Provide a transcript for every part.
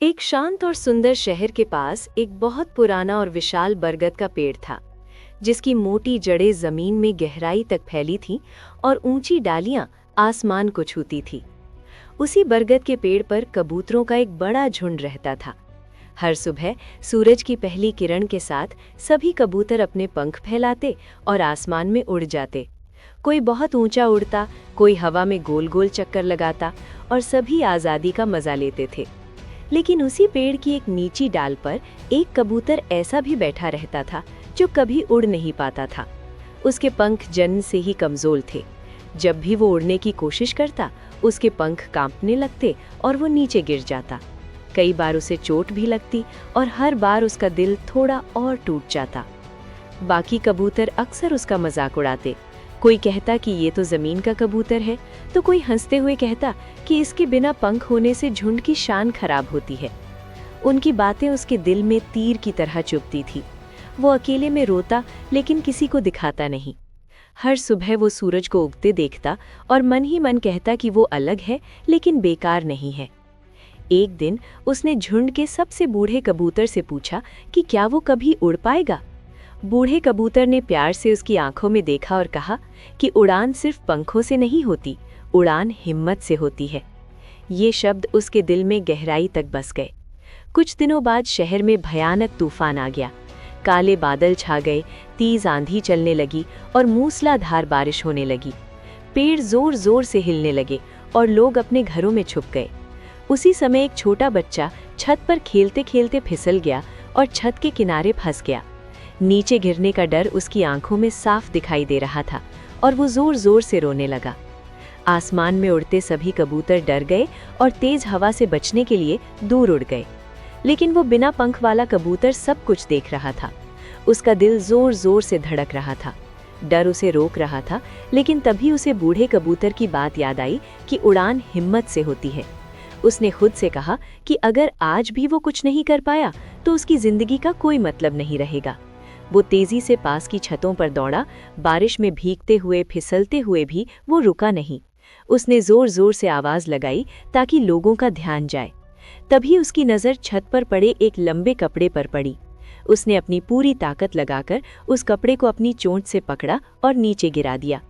एक शांत और सुंदर शहर के पास एक बहुत पुराना और विशाल बरगद का पेड़ था, जिसकी मोटी जड़ें जमीन में गहराई तक फैली थीं और ऊंची डालियां आसमान को छूती थी। उसी बरगद के पेड़ पर कबूतरों का एक बड़ा झुंड रहता था। हर सुबह सूरज की पहली किरण के साथ सभी कबूतर अपने पंख फैलाते और आसमान में उड़ जाते। कोई बहुत ऊंचा उड़ता, कोई हवा में गोल गोल चक्कर लगाता और सभी आज़ादी का मजा लेते थे। लेकिन उसी पेड़ की एक नीची डाल पर एक कबूतर ऐसा भी बैठा रहता था जो कभी उड़ नहीं पाता था। उसके पंख जन्म से ही कमजोर थे। जब भी वो उड़ने की कोशिश करता, उसके पंख कांपने लगते और वो नीचे गिर जाता। कई बार उसे चोट भी लगती और हर बार उसका दिल थोड़ा और टूट जाता। बाकी कबूतर अक्सर उसका मजाक उड़ाते। कोई कहता कि ये तो जमीन का कबूतर है, तो कोई हंसते हुए कहता कि इसके बिना पंख होने से झुंड की शान खराब होती है। उनकी बातें उसके दिल में तीर की तरह चुभती थी। वो अकेले में रोता, लेकिन किसी को दिखाता नहीं। हर सुबह वो सूरज को उगते देखता और मन ही मन कहता कि वो अलग है, लेकिन बेकार नहीं है। एक दिन उसने झुंड के सबसे बूढ़े कबूतर से पूछा कि क्या वो कभी उड़ पाएगा। बूढ़े कबूतर ने प्यार से उसकी आंखों में देखा और कहा कि उड़ान सिर्फ पंखों से नहीं होती, उड़ान हिम्मत से होती है। ये शब्द उसके दिल में गहराई तक बस गए। कुछ दिनों बाद शहर में भयानक तूफान आ गया। काले बादल छा गए, तेज आंधी चलने लगी और मूसलाधार बारिश होने लगी। पेड़ जोर जोर से हिलने लगे और लोग अपने घरों में छुप गए। उसी समय एक छोटा बच्चा छत पर खेलते खेलते फिसल गया और छत के किनारे फंस गया। नीचे गिरने का डर उसकी आंखों में साफ दिखाई दे रहा था और वो जोर जोर से रोने लगा। आसमान में उड़ते सभी कबूतर डर गए और तेज हवा से बचने के लिए दूर उड़ गए। लेकिन वो बिना पंख वाला कबूतर सब कुछ देख रहा था। उसका दिल जोर जोर से धड़क रहा था। डर उसे रोक रहा था, लेकिन तभी उसे बूढ़े कबूतर की बात याद आई कि उड़ान हिम्मत से होती है। उसने खुद से कहा कि अगर आज भी वो कुछ नहीं कर पाया, तो उसकी जिंदगी का कोई मतलब नहीं रहेगा। वो तेजी से पास की छतों पर दौड़ा। बारिश में भीगते हुए, फिसलते हुए भी वो रुका नहीं। उसने जोर जोर से आवाज लगाई ताकि लोगों का ध्यान जाए। तभी उसकी नज़र छत पर पड़े एक लंबे कपड़े पर पड़ी। उसने अपनी पूरी ताकत लगाकर उस कपड़े को अपनी चोंच से पकड़ा और नीचे गिरा दिया।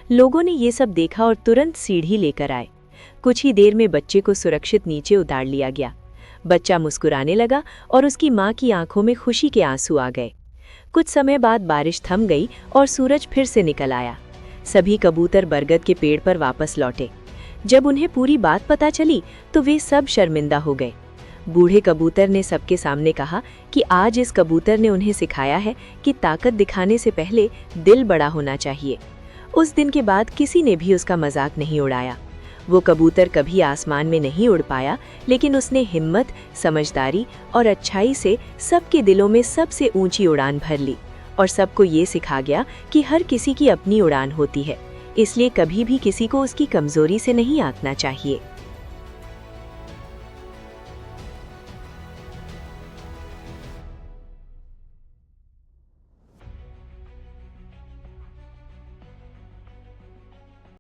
लोगों ने ये सब देखा और तुरंत सीढ़ी लेकर आए। कुछ ही देर में बच्चे को सुरक्षित नीचे उतार लिया गया। बच्चा मुस्कुराने लगा और उसकी माँ की आंखों में खुशी के आंसू आ गए। कुछ समय बाद बारिश थम गई और सूरज फिर से निकल आया। सभी कबूतर बरगद के पेड़ पर वापस लौटे। जब उन्हें पूरी बात पता चली तो वे सब शर्मिंदा हो गए। बूढ़े कबूतर ने सबके सामने कहा कि आज इस कबूतर ने उन्हें सिखाया है कि ताकत दिखाने से पहले दिल बड़ा होना चाहिए। उस दिन के बाद किसी ने भी उसका मजाक नहीं उड़ाया। वो कबूतर कभी आसमान में नहीं उड़ पाया, लेकिन उसने हिम्मत, समझदारी और अच्छाई से सबके दिलों में सबसे ऊंची उड़ान भर ली और सबको ये सिखा गया कि हर किसी की अपनी उड़ान होती है, इसलिए कभी भी किसी को उसकी कमजोरी से नहीं आंकना चाहिए।